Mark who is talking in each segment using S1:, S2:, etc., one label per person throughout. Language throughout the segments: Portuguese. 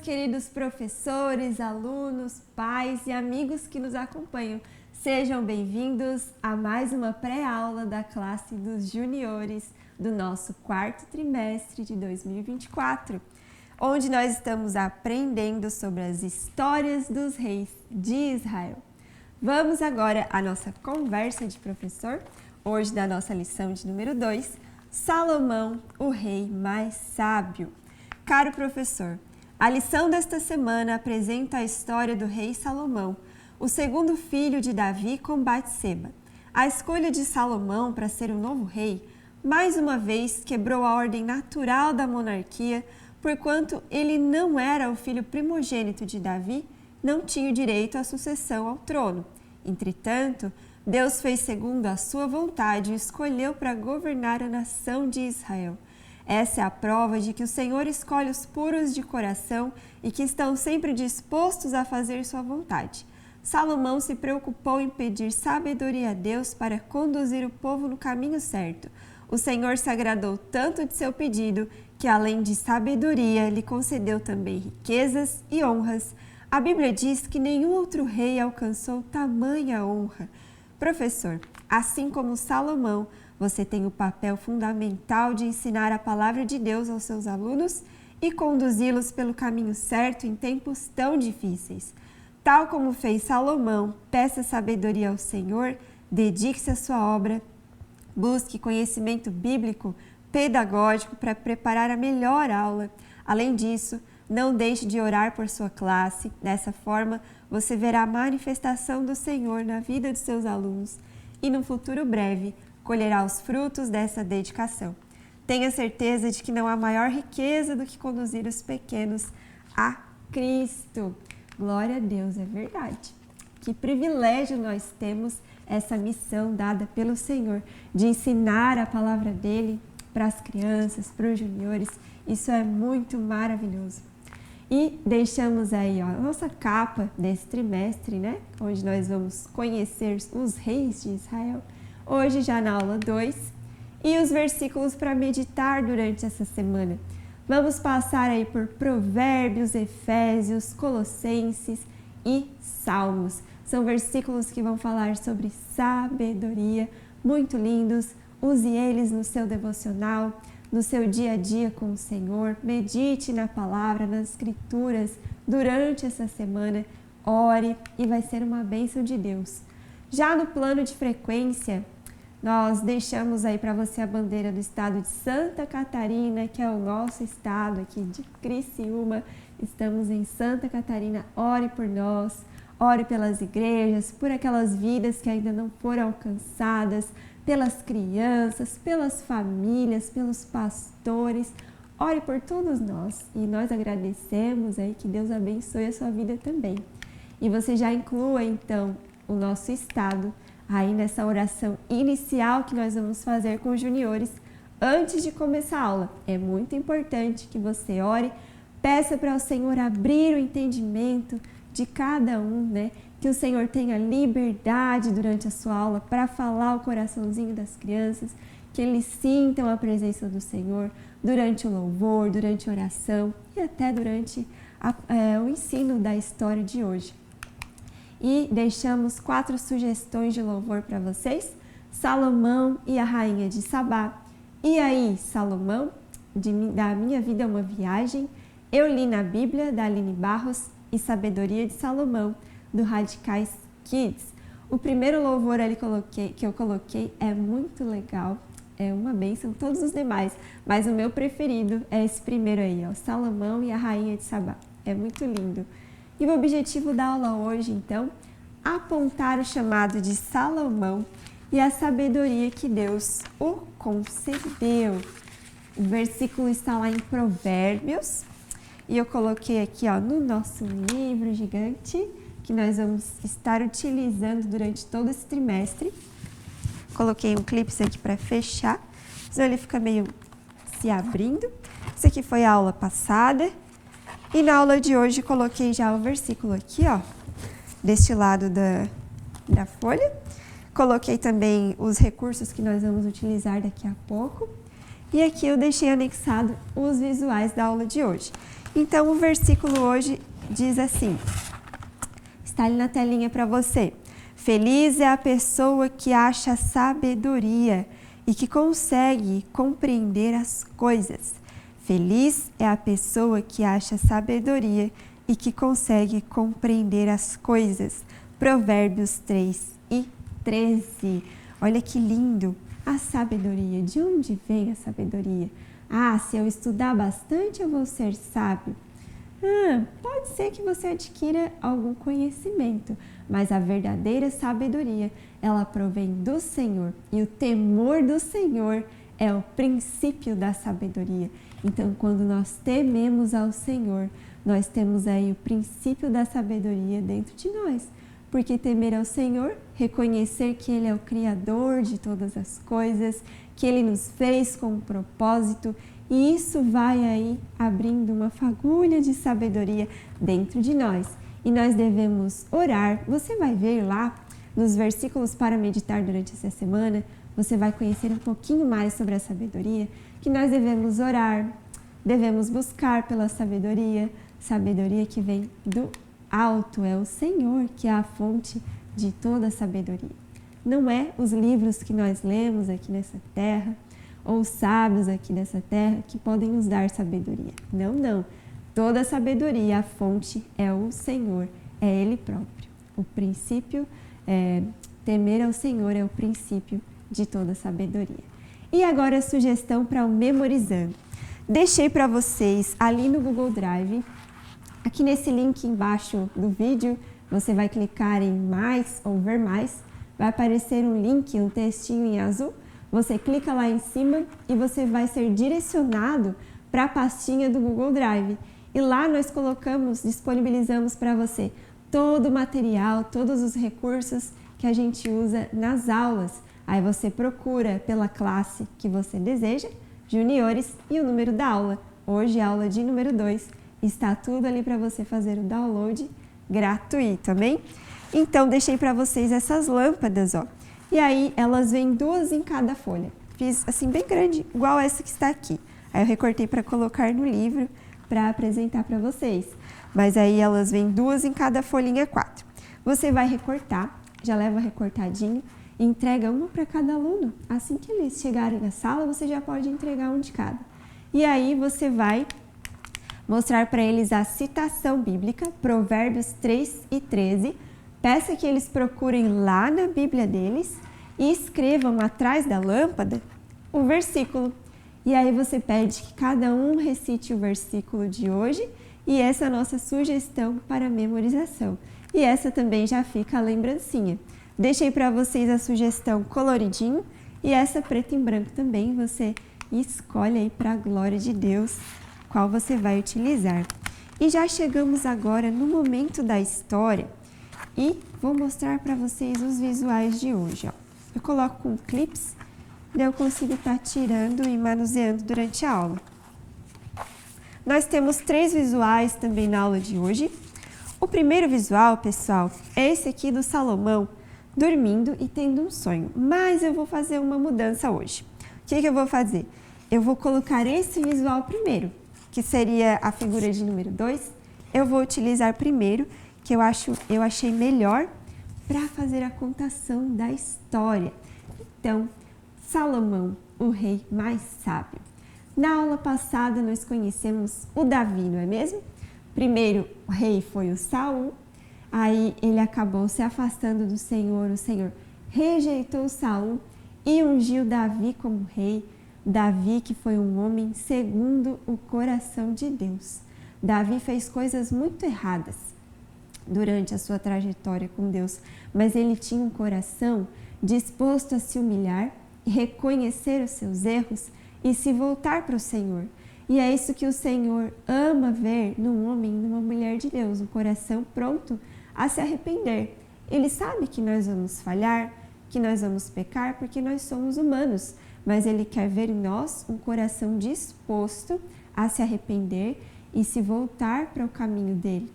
S1: queridos professores, alunos, pais e amigos que nos acompanham. Sejam bem-vindos a mais uma pré-aula da classe dos juniores do nosso quarto trimestre de 2024, onde nós estamos aprendendo sobre as histórias dos reis de Israel. Vamos agora à nossa conversa de professor, hoje da nossa lição de número 2, Salomão, o rei mais sábio. Caro professor, a lição desta semana apresenta a história do rei Salomão, o segundo filho de Davi com Batseba. A escolha de Salomão para ser o novo rei, mais uma vez, quebrou a ordem natural da monarquia, porquanto ele não era o filho primogênito de Davi, não tinha direito à sucessão ao trono. Entretanto, Deus fez segundo a sua vontade e escolheu para governar a nação de Israel. Essa é a prova de que o Senhor escolhe os puros de coração e que estão sempre dispostos a fazer sua vontade. Salomão se preocupou em pedir sabedoria a Deus para conduzir o povo no caminho certo. O Senhor se agradou tanto de seu pedido que, além de sabedoria, lhe concedeu também riquezas e honras. A Bíblia diz que nenhum outro rei alcançou tamanha honra. Professor, assim como Salomão, você tem o papel fundamental de ensinar a palavra de Deus aos seus alunos e conduzi-los pelo caminho certo em tempos tão difíceis. Tal como fez Salomão, peça sabedoria ao Senhor, dedique-se à sua obra, busque conhecimento bíblico, pedagógico para preparar a melhor aula. Além disso, não deixe de orar por sua classe. Dessa forma, você verá a manifestação do Senhor na vida dos seus alunos e, no futuro breve, colherá os frutos dessa dedicação. Tenha certeza de que não há maior riqueza do que conduzir os pequenos a Cristo. Glória a Deus, é verdade. Que privilégio nós temos essa missão dada pelo Senhor de ensinar a palavra dele para as crianças, para os juniores. Isso é muito maravilhoso. E deixamos aí a nossa capa desse trimestre, né? Onde nós vamos conhecer os reis de Israel. Hoje já na aula 2, e os versículos para meditar durante essa semana. Vamos passar aí por Provérbios, Efésios, Colossenses e Salmos. São versículos que vão falar sobre sabedoria, muito lindos. Use eles no seu devocional, no seu dia a dia com o Senhor. Medite na palavra, nas escrituras durante essa semana. Ore e vai ser uma bênção de Deus. Já no plano de frequência, nós deixamos aí para você a bandeira do estado de Santa Catarina, que é o nosso estado aqui de Criciúma. Estamos em Santa Catarina. Ore por nós, ore pelas igrejas, por aquelas vidas que ainda não foram alcançadas, pelas crianças, pelas famílias, pelos pastores. Ore por todos nós e nós agradecemos aí, que Deus abençoe a sua vida também. E você já inclua então o nosso estado aí nessa oração inicial que nós vamos fazer com os juniores antes de começar a aula. É muito importante que você ore, peça para o Senhor abrir o entendimento de cada um, né? Que o Senhor tenha liberdade durante a sua aula para falar o coraçãozinho das crianças, que eles sintam a presença do Senhor durante o louvor, durante a oração e até durante o ensino da história de hoje. E deixamos 4 sugestões de louvor para vocês. Salomão e a rainha de Sabá. E aí, Salomão, da Minha Vida é uma Viagem. Eu li na Bíblia, da Aline Barros. E Sabedoria de Salomão, do Radicais Kids. O primeiro louvor ali que eu coloquei é muito legal. É uma bênção, todos os demais. Mas o meu preferido é esse primeiro aí, ó, Salomão e a rainha de Sabá. É muito lindo. E o objetivo da aula hoje, então, apontar o chamado de Salomão e a sabedoria que Deus o concedeu. O versículo está lá em Provérbios e eu coloquei aqui, ó, no nosso livro gigante que nós vamos estar utilizando durante todo esse trimestre. Coloquei um clipe aqui para fechar, senão ele fica meio se abrindo. Isso aqui foi a aula passada. E na aula de hoje coloquei já o versículo aqui, ó, deste lado da folha. Coloquei também os recursos que nós vamos utilizar daqui a pouco. E aqui eu deixei anexado os visuais da aula de hoje. Então, o versículo hoje diz assim, está ali na telinha para você. Feliz é a pessoa que acha sabedoria e que consegue compreender as coisas. Feliz é a pessoa que acha sabedoria e que consegue compreender as coisas. Provérbios 3:13. Olha que lindo! A sabedoria. De onde vem a sabedoria? Se eu estudar bastante eu vou ser sábio. Pode ser que você adquira algum conhecimento, mas a verdadeira sabedoria, ela provém do Senhor. E o temor do Senhor é o princípio da sabedoria. Então, quando nós tememos ao Senhor, nós temos aí o princípio da sabedoria dentro de nós. Porque temer ao Senhor, reconhecer que Ele é o Criador de todas as coisas, que Ele nos fez com um propósito, e isso vai aí abrindo uma fagulha de sabedoria dentro de nós. E nós devemos orar. Você vai ver lá nos versículos para meditar durante essa semana, você vai conhecer um pouquinho mais sobre a sabedoria, que nós devemos orar, devemos buscar pela sabedoria, sabedoria que vem do alto, é o Senhor que é a fonte de toda a sabedoria. Não é os livros que nós lemos aqui nessa terra, ou os sábios aqui dessa terra que podem nos dar sabedoria. Não, não. Toda a sabedoria, a fonte é o Senhor, é Ele próprio. O princípio, temer ao Senhor é o princípio de toda a sabedoria. E agora a sugestão para o Memorizando. Deixei para vocês ali no Google Drive, aqui nesse link embaixo do vídeo, você vai clicar em mais ou ver mais, vai aparecer um link, um textinho em azul, você clica lá em cima e você vai ser direcionado para a pastinha do Google Drive. E lá nós disponibilizamos para você todo o material, todos os recursos que a gente usa nas aulas. Aí você procura pela classe que você deseja, juniores, e o número da aula. Hoje, aula de número 2, está tudo ali para você fazer o download gratuito, amém? Então, deixei para vocês essas lâmpadas, ó. E aí, elas vêm 2 em cada folha. Fiz assim bem grande, igual essa que está aqui. Aí eu recortei para colocar no livro, para apresentar para vocês. Mas aí elas vêm 2 em cada folhinha 4. Você vai recortar, já leva recortadinho, e entrega uma para cada aluno. Assim que eles chegarem na sala, você já pode entregar um de cada. E aí você vai mostrar para eles a citação bíblica, Provérbios 3:13. Peça que eles procurem lá na Bíblia deles e escrevam atrás da lâmpada o versículo. E aí você pede que cada um recite o versículo de hoje e essa é a nossa sugestão para memorização. E essa também já fica a lembrancinha. Deixei para vocês a sugestão coloridinho e essa preto e branco também. Você escolhe aí para a glória de Deus qual você vai utilizar. E já chegamos agora no momento da história. E vou mostrar para vocês os visuais de hoje, ó. Eu coloco com clips, daí eu consigo estar tirando e manuseando durante a aula. Nós temos 3 visuais também na aula de hoje. O primeiro visual, pessoal, é esse aqui do Salomão, dormindo e tendo um sonho. Mas eu vou fazer uma mudança hoje. O que eu vou fazer? Eu vou colocar esse visual primeiro, que seria a figura de número 2. Eu vou utilizar primeiro, que eu achei melhor para fazer a contação da história. Então, Salomão, o rei mais sábio. Na aula passada nós conhecemos o Davi, não é mesmo? Primeiro o rei foi o Saul, aí ele acabou se afastando do Senhor, o Senhor rejeitou Saul e ungiu Davi como rei. Davi, que foi um homem segundo o coração de Deus. Davi fez coisas muito erradas durante a sua trajetória com Deus, mas ele tinha um coração disposto a se humilhar, reconhecer os seus erros e se voltar para o Senhor. E é isso que o Senhor ama ver num homem, numa mulher de Deus, um coração pronto a se arrepender. Ele sabe que nós vamos falhar, que nós vamos pecar, porque nós somos humanos, mas Ele quer ver em nós um coração disposto a se arrepender e se voltar para o caminho dele,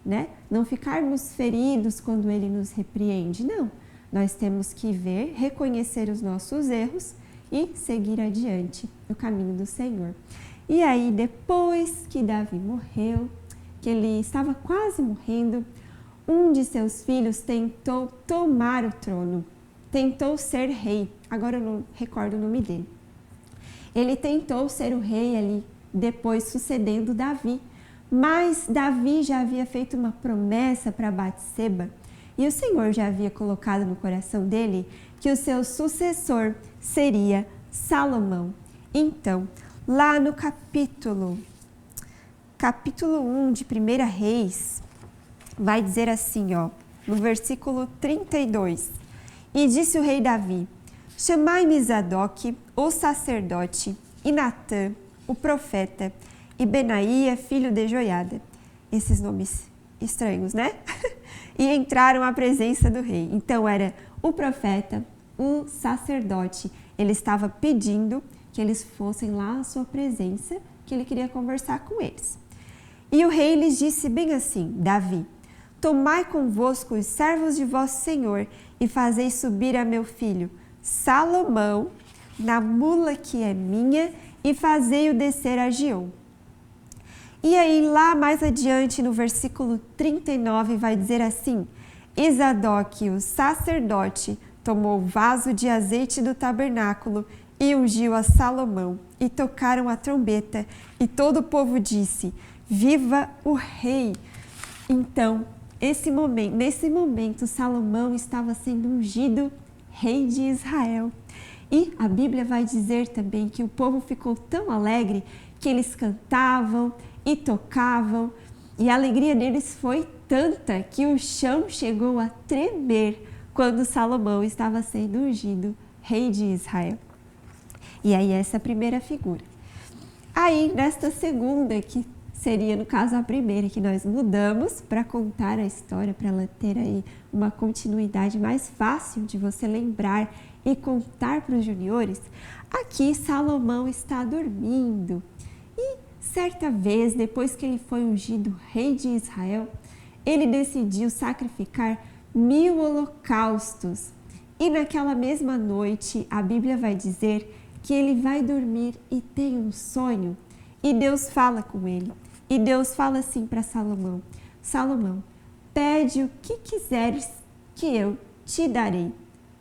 S1: né? Não ficarmos feridos quando Ele nos repreende, não. Nós temos que ver, reconhecer os nossos erros e seguir adiante no caminho do Senhor. E aí, depois que Davi morreu, que ele estava quase morrendo, um de seus filhos tentou tomar o trono, tentou ser rei. Agora eu não recordo o nome dele. Ele tentou ser o rei ali, depois sucedendo Davi. Mas Davi já havia feito uma promessa para Batseba e o Senhor já havia colocado no coração dele que o seu sucessor seria Salomão. Então, lá no capítulo 1 de 1 Reis, vai dizer assim, ó, no versículo 32. E disse o rei Davi: chamai-me Zadok, o sacerdote, e Natã, o profeta, e Benaía, filho de Joiada. Esses nomes estranhos, né? E entraram à presença do rei. Então era o profeta, o sacerdote. Ele estava pedindo que eles fossem lá à sua presença, que ele queria conversar com eles. E o rei lhes disse bem assim: Davi, tomai convosco os servos de vosso senhor e fazei subir a meu filho Salomão na mula que é minha e fazei-o descer a Giom. E aí lá mais adiante no versículo 39 vai dizer assim: e Zadok, o sacerdote, tomou o vaso de azeite do tabernáculo e ungiu a Salomão, e tocaram a trombeta, e todo o povo disse: viva o rei! Então, nesse momento, Salomão estava sendo ungido rei de Israel. E a Bíblia vai dizer também que o povo ficou tão alegre que eles cantavam e tocavam, e a alegria deles foi tanta que o chão chegou a tremer quando Salomão estava sendo ungido rei de Israel. E aí essa é a primeira figura. Aí nesta segunda, que seria no caso a primeira, que nós mudamos para contar a história, para ela ter aí uma continuidade mais fácil de você lembrar e contar para os juniores, aqui Salomão está dormindo. E certa vez, depois que ele foi ungido rei de Israel, ele decidiu sacrificar 1000 holocaustos. E naquela mesma noite, a Bíblia vai dizer que ele vai dormir e tem um sonho. E Deus fala com ele. E Deus fala assim para Salomão: Salomão, pede o que quiseres que eu te darei.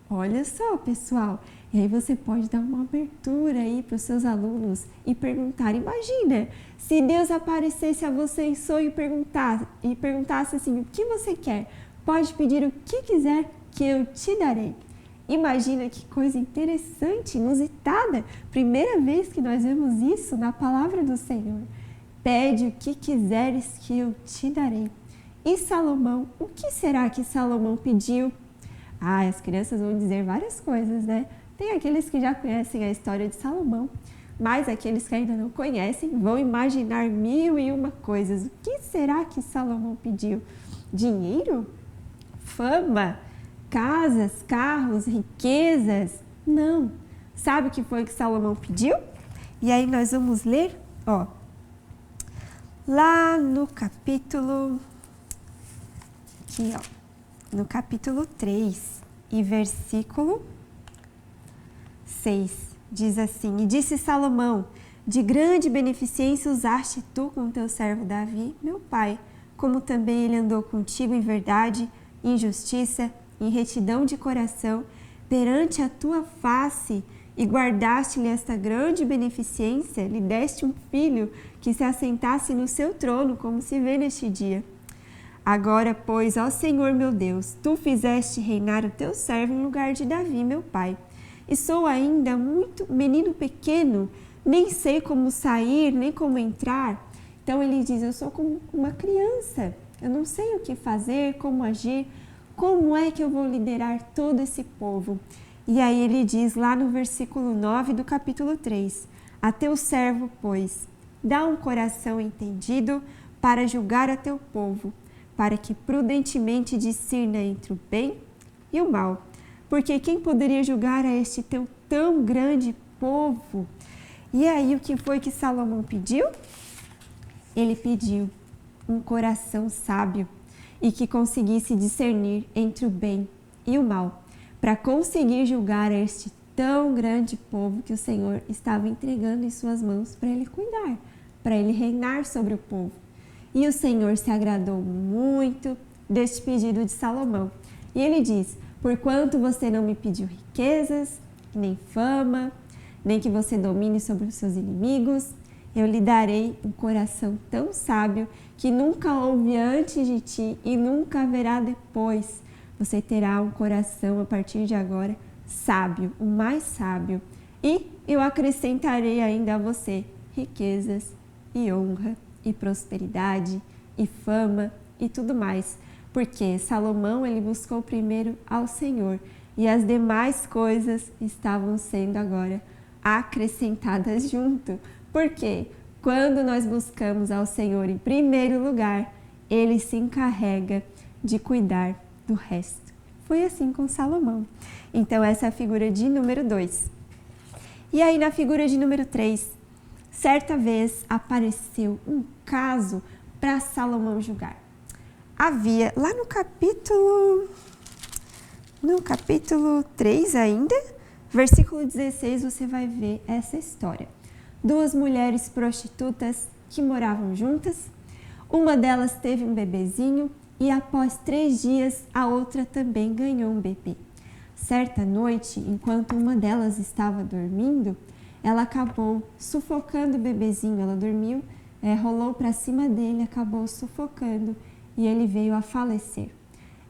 S1: Olha só, pessoal. E aí você pode dar uma abertura aí para os seus alunos e perguntar. Imagina, se Deus aparecesse a você em sonho e perguntasse assim: o que você quer? Pode pedir o que quiser que eu te darei. Imagina que coisa interessante, inusitada. Primeira vez que nós vemos isso na palavra do Senhor. Pede o que quiseres que eu te darei. E Salomão, o que será que Salomão pediu? As crianças vão dizer várias coisas, né? Tem aqueles que já conhecem a história de Salomão, mas aqueles que ainda não conhecem vão imaginar 1001 coisas. O que será que Salomão pediu? Dinheiro? Fama? Casas? Carros? Riquezas? Não. Sabe o que foi que Salomão pediu? E aí nós vamos ler, ó, lá no capítulo, aqui ó, no capítulo 3 e versículo 6, diz assim: e disse Salomão, de grande beneficência usaste tu com teu servo Davi, meu pai, como também ele andou contigo em verdade, em justiça, em retidão de coração, perante a tua face, e guardaste-lhe esta grande beneficência, lhe deste um filho que se assentasse no seu trono, como se vê neste dia. Agora, pois, ó Senhor meu Deus, tu fizeste reinar o teu servo em lugar de Davi, meu pai. E sou ainda muito menino pequeno, nem sei como sair, nem como entrar. Então ele diz: eu sou como uma criança, eu não sei o que fazer, como agir, como é que eu vou liderar todo esse povo? E aí ele diz lá no versículo 9 do capítulo 3, a teu servo, pois, dá um coração entendido para julgar a teu povo, para que prudentemente discirna entre o bem e o mal. Porque quem poderia julgar a este teu tão grande povo? E aí o que foi que Salomão pediu? Ele pediu um coração sábio e que conseguisse discernir entre o bem e o mal, para conseguir julgar a este tão grande povo que o Senhor estava entregando em suas mãos para ele cuidar, para ele reinar sobre o povo. E o Senhor se agradou muito deste pedido de Salomão. E ele diz: porquanto você não me pediu riquezas, nem fama, nem que você domine sobre os seus inimigos, eu lhe darei um coração tão sábio que nunca houve antes de ti e nunca haverá depois. Você terá um coração a partir de agora sábio, o mais sábio. E eu acrescentarei ainda a você riquezas e honra e prosperidade e fama e tudo mais. Porque Salomão ele buscou primeiro ao Senhor e as demais coisas estavam sendo agora acrescentadas junto. Porque quando nós buscamos ao Senhor em primeiro lugar, Ele se encarrega de cuidar do resto. Foi assim com Salomão. Então essa é a figura de número 2. E aí na figura de número 3, certa vez apareceu um caso para Salomão julgar. Havia lá no capítulo 3 ainda, versículo 16, você vai ver essa história. 2 mulheres prostitutas que moravam juntas. Uma delas teve um bebezinho e após 3 dias a outra também ganhou um bebê. Certa noite, enquanto uma delas estava dormindo, ela acabou sufocando o bebezinho. Ela dormiu, rolou para cima dele, acabou sufocando e ele veio a falecer.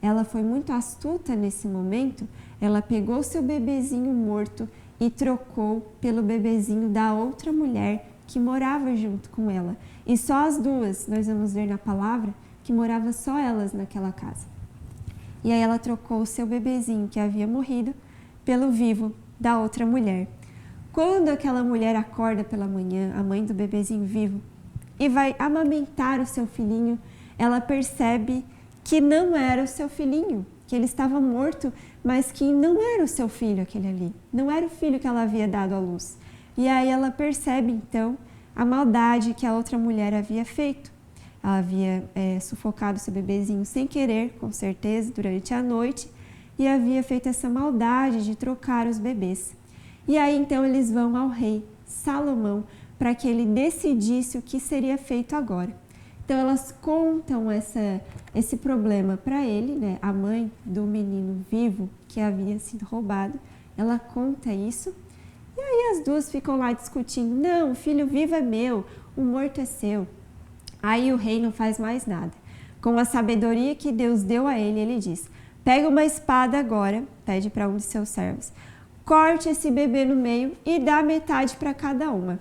S1: Ela foi muito astuta nesse momento, ela pegou seu bebezinho morto e trocou pelo bebezinho da outra mulher que morava junto com ela. E só as duas, nós vamos ver na palavra, que morava só elas naquela casa. E aí ela trocou o seu bebezinho que havia morrido pelo vivo da outra mulher. Quando aquela mulher acorda pela manhã, a mãe do bebezinho vivo, e vai amamentar o seu filhinho, ela percebe que não era o seu filhinho, que ele estava morto, mas que não era o seu filho aquele ali, não era o filho que ela havia dado à luz. E aí ela percebe então a maldade que a outra mulher havia feito. Ela havia sufocado seu bebezinho sem querer, com certeza, durante a noite, e havia feito essa maldade de trocar os bebês. E aí então eles vão ao rei Salomão para que ele decidisse o que seria feito agora. Então elas contam esse problema para ele, né? A mãe do menino vivo que havia sido roubado, ela conta isso. E aí as duas ficam lá discutindo: não, o filho vivo é meu, o morto é seu. Aí o rei não faz mais nada. Com a sabedoria que Deus deu a ele, ele diz: pega uma espada agora, pede para um de seus servos, corte esse bebê no meio e dá metade para cada uma.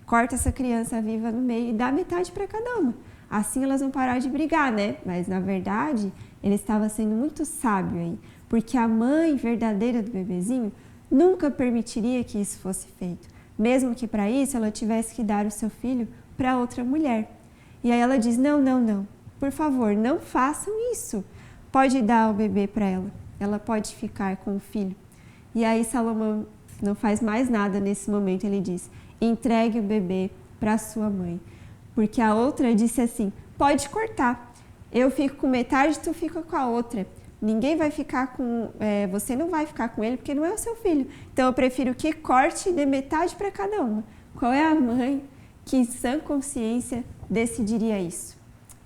S1: Corta essa criança viva no meio e dá metade para cada uma. Assim elas vão parar de brigar, né? Mas na verdade, ele estava sendo muito sábio aí, porque a mãe verdadeira do bebezinho nunca permitiria que isso fosse feito, mesmo que para isso ela tivesse que dar o seu filho para outra mulher. E aí ela diz: não, por favor, não façam isso. Pode dar o bebê para ela, ela pode ficar com o filho. E aí Salomão não faz mais nada nesse momento, ele diz: entregue o bebê para sua mãe. Porque a outra disse assim: pode cortar, eu fico com metade, tu fica com a outra. Ninguém vai ficar com, você não vai ficar com ele porque não é o seu filho. Então eu prefiro que corte e dê metade para cada uma. Qual é a mãe que em sã consciência decidiria isso?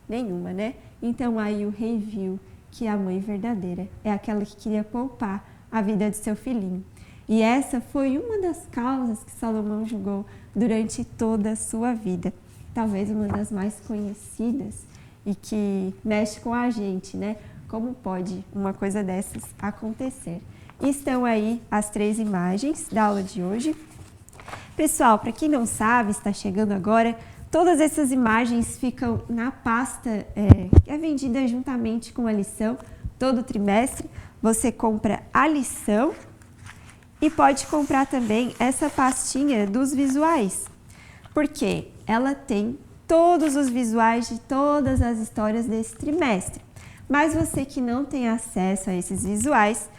S1: Nenhuma, né? Então aí o rei viu que a mãe verdadeira é aquela que queria poupar a vida de seu filhinho. E essa foi uma das causas que Salomão julgou durante toda a sua vida. Talvez uma das mais conhecidas e que mexe com a gente, né? Como pode uma coisa dessas acontecer? Estão aí as 3 imagens da aula de hoje. Pessoal, para quem não sabe, está chegando agora, todas essas imagens ficam na pasta que é vendida juntamente com a lição. Todo trimestre você compra a lição e pode comprar também essa pastinha dos visuais, porque ela tem todos os visuais de todas as histórias desse trimestre. Mas você que não tem acesso a esses visuais,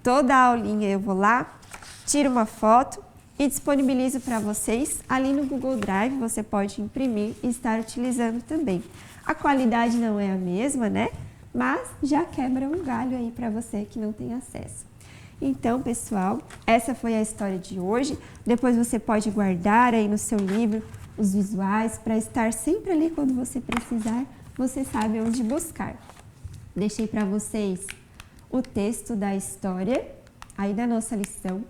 S1: toda a aulinha eu vou lá, tiro uma foto e disponibilizo para vocês. Ali no Google Drive você pode imprimir e estar utilizando também. A qualidade não é a mesma, né? Mas já quebra um galho aí para você que não tem acesso. Então, pessoal, essa foi a história de hoje. Depois você pode guardar aí no seu livro os visuais para estar sempre ali quando você precisar, você sabe onde buscar. Deixei para vocês o texto da história aí da nossa lição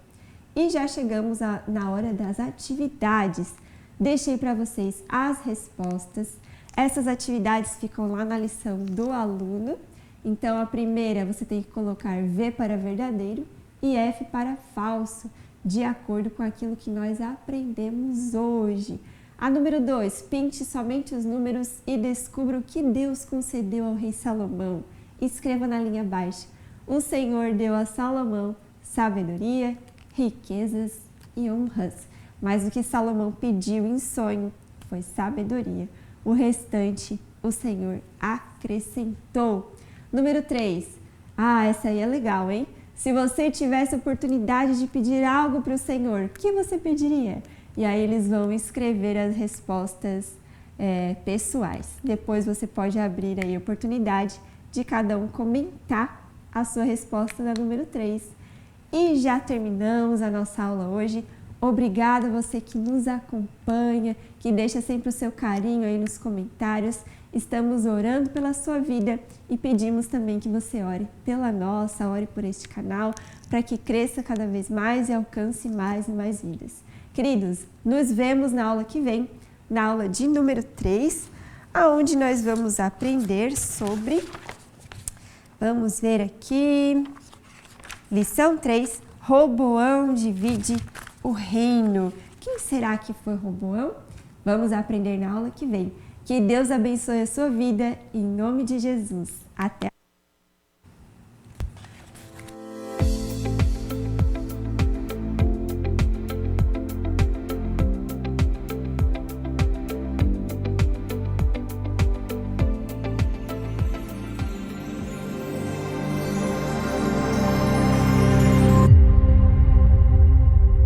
S1: e já chegamos na hora das atividades. Deixei para vocês as respostas. Essas atividades ficam lá na lição do aluno. Então, a primeira você tem que colocar V para verdadeiro e F para falso, de acordo com aquilo que nós aprendemos hoje. A número 2, pinte somente os números e descubra o que Deus concedeu ao rei Salomão. Escreva na linha abaixo: o Senhor deu a Salomão sabedoria, riquezas e honras. Mas o que Salomão pediu em sonho foi sabedoria. O restante o Senhor acrescentou. Número 3. Essa aí é legal, hein? Se você tivesse a oportunidade de pedir algo para o Senhor, o que você pediria? E aí eles vão escrever as respostas pessoais. Depois você pode abrir aí a oportunidade de cada um comentar a sua resposta da número 3. E já terminamos a nossa aula hoje. Obrigada a você que nos acompanha, que deixa sempre o seu carinho aí nos comentários. Estamos orando pela sua vida e pedimos também que você ore pela nossa, ore por este canal, para que cresça cada vez mais e alcance mais e mais vidas. Queridos, nos vemos na aula que vem, na aula de número 3, onde nós vamos aprender sobre, vamos ver aqui, lição 3, Roboão divide o reino. Quem será que foi Roboão? Vamos aprender na aula que vem. Que Deus abençoe a sua vida, em nome de Jesus. Até!